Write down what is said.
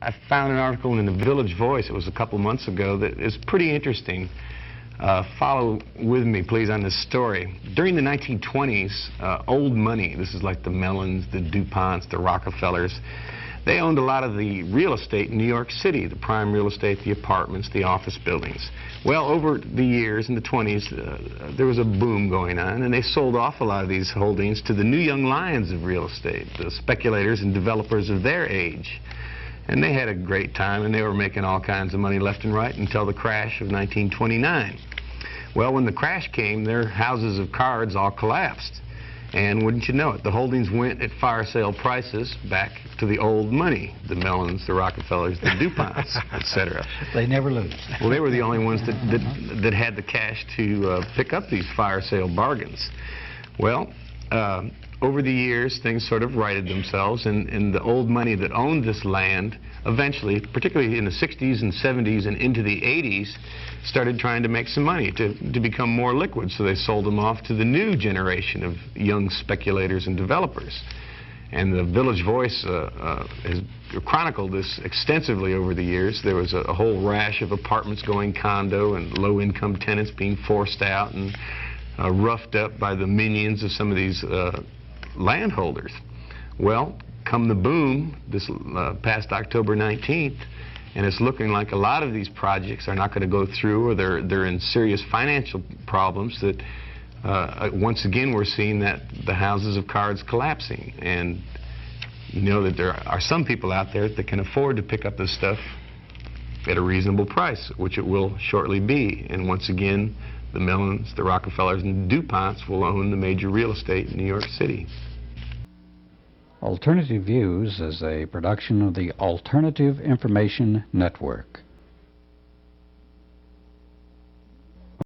I found an article in the Village Voice, it was a couple months ago, that is pretty interesting. Follow with me, please, on this story. During the 1920s, old money, this is like the Mellons, the DuPonts, the Rockefellers, they owned a lot of the real estate in New York City, the prime real estate, the apartments, the office buildings. Well, over the years, in the 20s, there was a boom going on, and they sold off a lot of these holdings to the new young lions of real estate, the speculators and developers of their age. And they had a great time, and they were making all kinds of money left and right until the crash of 1929. Well, when the crash came, their houses of cards all collapsed. And wouldn't you know it, the holdings went at fire sale prices back to the old money, the Mellons, the Rockefellers, the DuPonts, etc. They never lose. Well, they were the only ones that had the cash to pick up these fire sale bargains. Well, over the years, things sort of righted themselves, and the old money that owned this land eventually, particularly in the 60s and 70s and into the 80s, started trying to make some money to become more liquid, so they sold them off to the new generation of young speculators and developers. And the Village Voice has chronicled this extensively over the years. There was a whole rash of apartments going condo and low-income tenants being forced out and roughed up by the minions of some of these landholders. Well, come the boom this past October 19th, and it's looking like a lot of these projects are not going to go through, or they're in serious financial problems, that once again we're seeing that the houses of cards collapsing. And you know that there are some people out there that can afford to pick up this stuff at a reasonable price, which it will shortly be. And once again, the Mellons, the Rockefellers, and the DuPonts will own the major real estate in New York City. Alternative Views is a production of the Alternative Information Network.